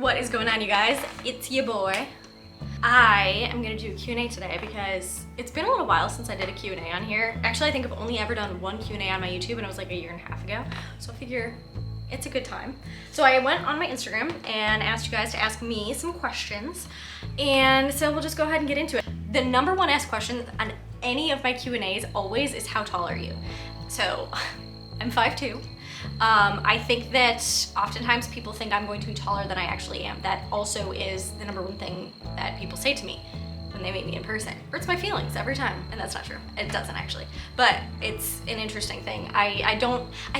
What is going on, you guys? It's your boy. I am gonna do a Q&A today because it's been a little while since I did a Q&A on here. Actually, I think I've only ever done one Q&A on my YouTube, and it was like a year and a half ago. So I figure it's a good time. So I went on my Instagram and asked you guys to ask me some questions. And so we'll just go ahead and get into it. The number one asked question on any of my Q&As always is, how tall are you? So I'm 5'2". I think that oftentimes people think I'm going to be taller than I actually am. That also is the number one thing that people say to me when they meet me in person. It hurts my feelings every time, and that's not true. It doesn't actually, but it's an interesting thing. I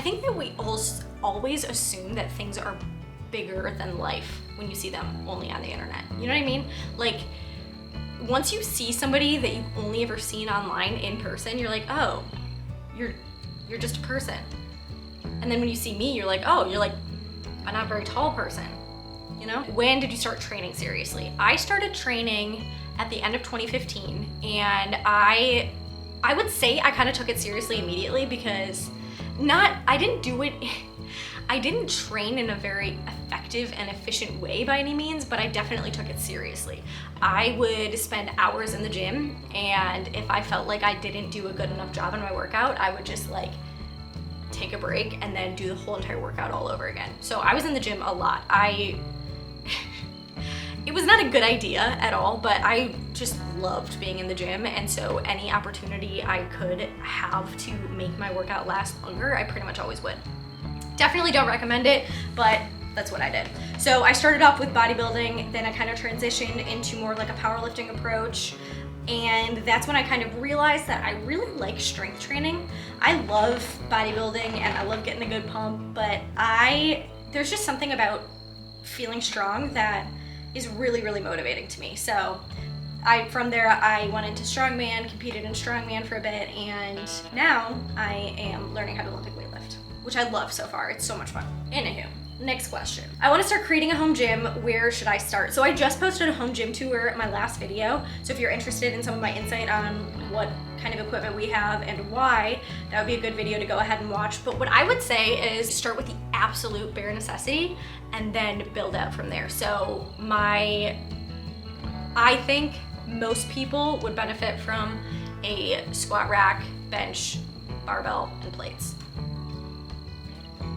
think that we always assume that things are bigger than life when you see them only on the internet. You know what I mean? Like, once you see somebody that you've only ever seen online in person, you're like, oh, you're just a person. And then when you see me, you're like, oh, you're like a not very tall person, you know? When did you start training seriously? I started training at the end of 2015, and I would say I kind of took it seriously immediately because I didn't train in a very effective and efficient way by any means, but I definitely took it seriously. I would spend hours in the gym, and if I felt like I didn't do a good enough job in my workout, I would just like take a break and then do the whole entire workout all over again. So I was in the gym a lot. It was not a good idea at all, but I just loved being in the gym, and so any opportunity I could have to make my workout last longer, I pretty much always would. Definitely don't recommend it, but that's what I did. So I started off with bodybuilding, then I kind of transitioned into more like a powerlifting approach. And that's when I kind of realized that I really like strength training. I love bodybuilding and I love getting a good pump, but there's just something about feeling strong that is really, really motivating to me. So from there, I went into strongman, competed in strongman for a bit, and now I am learning how to Olympic weightlift, which I love so far. It's so much fun. Anywho. Next question. I want to start creating a home gym. Where should I start? So I just posted a home gym tour in my last video. So if you're interested in some of my insight on what kind of equipment we have and why, that would be a good video to go ahead and watch. But what I would say is start with the absolute bare necessity and then build out from there. So I think most people would benefit from a squat rack, bench, barbell, and plates.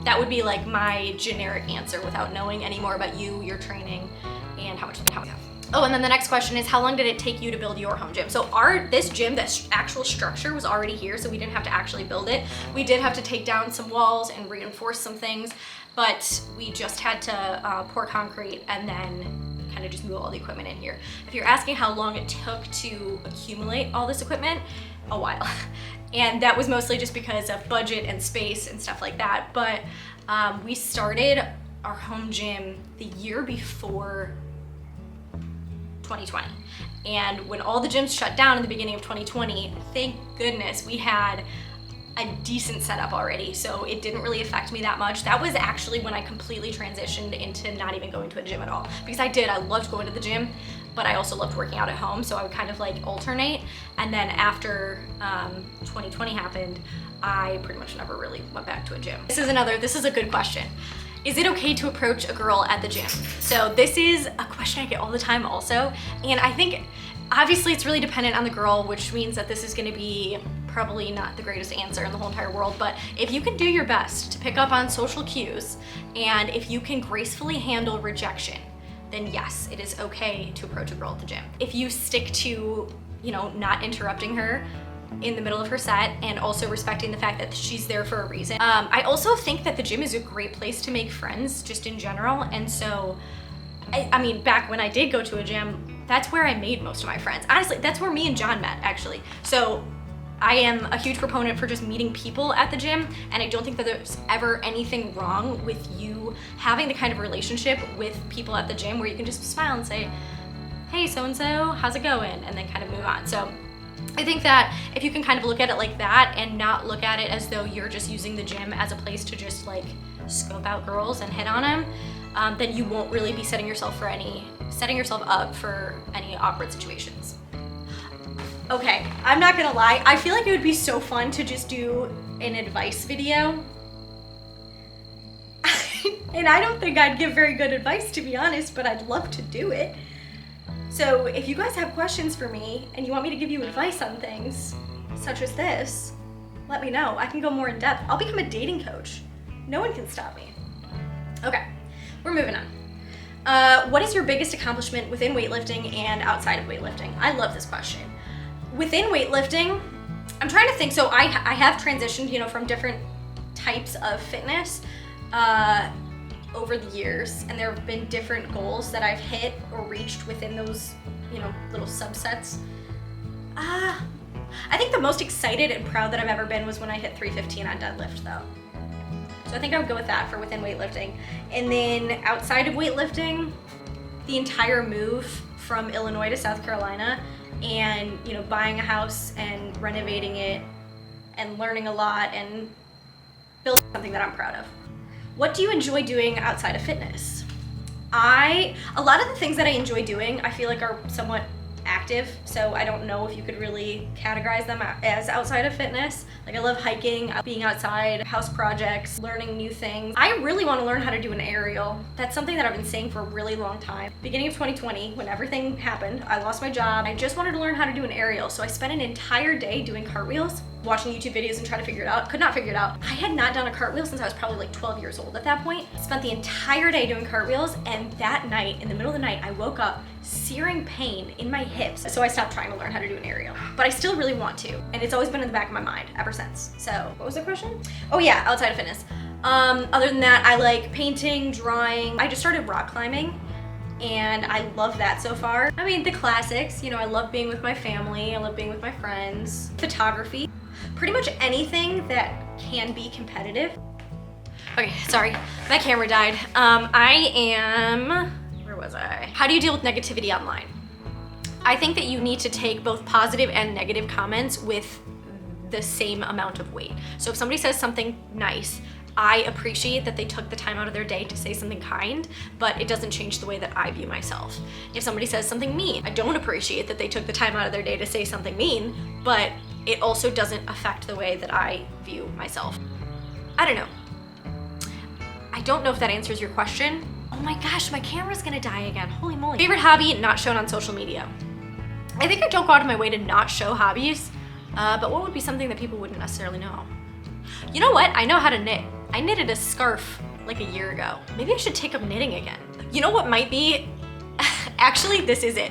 That would be like my generic answer without knowing any more about you, your training, and how much you have. Oh, and then the next question is, how long did it take you to build your home gym? So this gym, this actual structure was already here, so we didn't have to actually build it. We did have to take down some walls and reinforce some things, but we just had to pour concrete and then kind of just move all the equipment in here. If you're asking how long it took to accumulate all this equipment, a while. And that was mostly just because of budget and space and stuff like that. But we started our home gym the year before 2020. And when all the gyms shut down in the beginning of 2020, thank goodness we had a decent setup already, so it didn't really affect me that much. That was actually when I completely transitioned into not even going to a gym at all, because I loved going to the gym, but I also loved working out at home, so I would kind of like alternate. And then after 2020 happened, I pretty much never really went back to a gym. This is a good question. Is it okay to approach a girl at the gym? So this is a question I get all the time also, and I think obviously it's really dependent on the girl, which means that this is gonna be probably not the greatest answer in the whole entire world, but if you can do your best to pick up on social cues, and if you can gracefully handle rejection, then yes, it is okay to approach a girl at the gym. If you stick to, not interrupting her in the middle of her set and also respecting the fact that she's there for a reason. I also think that the gym is a great place to make friends just in general, and so, I mean, back when I did go to a gym, that's where I made most of my friends. Honestly, that's where me and John met, actually. So I am a huge proponent for just meeting people at the gym, and I don't think that there's ever anything wrong with you having the kind of relationship with people at the gym where you can just smile and say, hey, so-and-so, how's it going? And then kind of move on. So I think that if you can kind of look at it like that and not look at it as though you're just using the gym as a place to just like scope out girls and hit on them, then you won't really be setting yourself up for any awkward situations. Okay, I'm not gonna lie, I feel like it would be so fun to just do an advice video. And I don't think I'd give very good advice, to be honest, but I'd love to do it. So if you guys have questions for me and you want me to give you advice on things such as this, let me know. I can go more in depth. I'll become a dating coach. No one can stop me. Okay, we're moving on. What is your biggest accomplishment within weightlifting and outside of weightlifting? I love this question. Within weightlifting, I'm trying to think. So I have transitioned, you know, from different types of fitness over the years, and there have been different goals that I've hit or reached within those, you know, little subsets. I think the most excited and proud that I've ever been was when I hit 315 on deadlift, though. So I think I would go with that for within weightlifting. And then outside of weightlifting, the entire move from Illinois to South Carolina, and, you know, buying a house and renovating it and learning a lot and building something that I'm proud of. What do you enjoy doing outside of fitness? A lot of the things that I enjoy doing, I feel like are somewhat active, so I don't know if you could really categorize them as outside of fitness. Like, I love hiking, being outside, house projects, learning new things. I really want to learn how to do an aerial. That's something that I've been saying for a really long time. Beginning of 2020, when everything happened, I lost my job. I just wanted to learn how to do an aerial, so I spent an entire day doing cartwheels, watching YouTube videos and trying to figure it out. Could not figure it out. I had not done a cartwheel since I was probably like 12 years old at that point. Spent the entire day doing cartwheels, and that night, in the middle of the night, I woke up searing pain in my hips. So I stopped trying to learn how to do an aerial. But I still really want to, and it's always been in the back of my mind ever since. So what was the question? Oh yeah, outside of fitness. Other than that, I like painting, drawing. I just started rock climbing, and I love that so far. I mean, the classics, you know, I love being with my family, I love being with my friends. Photography, pretty much anything that can be competitive. Okay, sorry, my camera died. Where was I? How do you deal with negativity online? I think that you need to take both positive and negative comments with the same amount of weight. So if somebody says something nice, I appreciate that they took the time out of their day to say something kind, but it doesn't change the way that I view myself. If somebody says something mean, I don't appreciate that they took the time out of their day to say something mean, but it also doesn't affect the way that I view myself. I don't know. I don't know if that answers your question. Oh my gosh, my camera's gonna die again. Holy moly. Favorite hobby not shown on social media? I think I don't go out of my way to not show hobbies, but what would be something that people wouldn't necessarily know? You know what? I know how to knit. I knitted a scarf like a year ago. Maybe I should take up knitting again. You know what might be? Actually, this is it.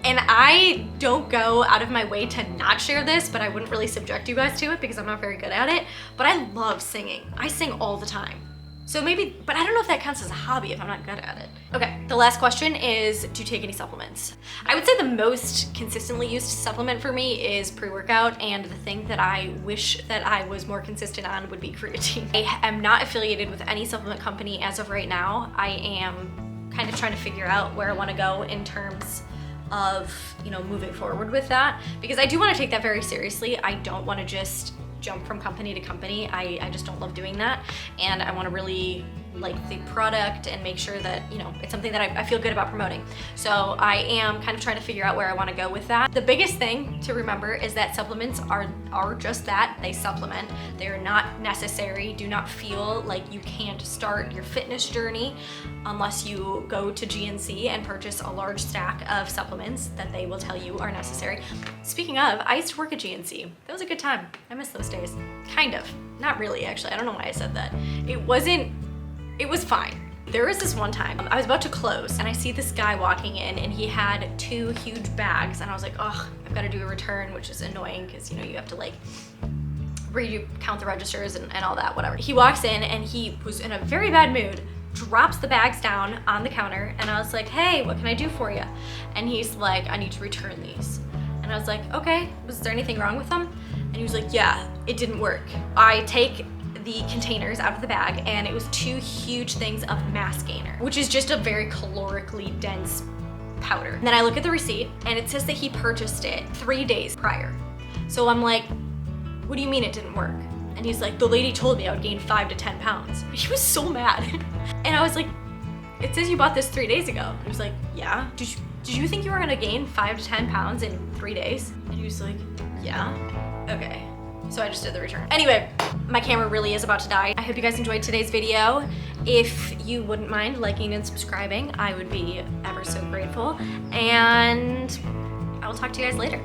And I don't go out of my way to not share this, but I wouldn't really subject you guys to it because I'm not very good at it. But I love singing. I sing all the time. So maybe, but I don't know if that counts as a hobby if I'm not good at it. Okay, the last question is, do you take any supplements? I would say the most consistently used supplement for me is pre-workout, and the thing that I wish that I was more consistent on would be creatine. I am not affiliated with any supplement company as of right now. I am kind of trying to figure out where I want to go in terms of, you know, moving forward with that, because I do want to take that very seriously. I don't want to just jump from company to company. I just don't love doing that, and I want to really like the product and make sure that, you know, it's something that I feel good about promoting. So I am kind of trying to figure out where I want to go with that. The biggest thing to remember is that supplements are just that. They supplement. They're not necessary. Do not feel like you can't start your fitness journey unless you go to GNC and purchase a large stack of supplements that they will tell you are necessary. Speaking of, I used to work at GNC. That was a good time. I miss those days. Kind of. Not really, actually. I don't know why I said that. It was fine. There was this one time, I was about to close and I see this guy walking in and he had 2 huge bags, and I was like, oh, I've got to do a return, which is annoying because, you know, you have to like count the registers and all that, whatever. He walks in and he was in a very bad mood, drops the bags down on the counter, and I was like, hey, what can I do for you? And he's like, I need to return these. And I was like, okay, was there anything wrong with them? And he was like, yeah, it didn't work. I take the containers out of the bag and it was 2 huge things of mass gainer, which is just a very calorically dense powder. And then I look at the receipt and it says that he purchased it 3 days prior. So I'm like, what do you mean it didn't work? And he's like, the lady told me I would gain 5 to 10 pounds. He was so mad. And I was like, it says you bought this 3 days ago. And he was like, yeah. Did you think you were gonna gain 5 to 10 pounds in 3 days? And he was like, yeah. Okay. So I just did the return. Anyway, my camera really is about to die. I hope you guys enjoyed today's video, If you wouldn't mind liking and subscribing, I would be ever so grateful. And I will talk to you guys later.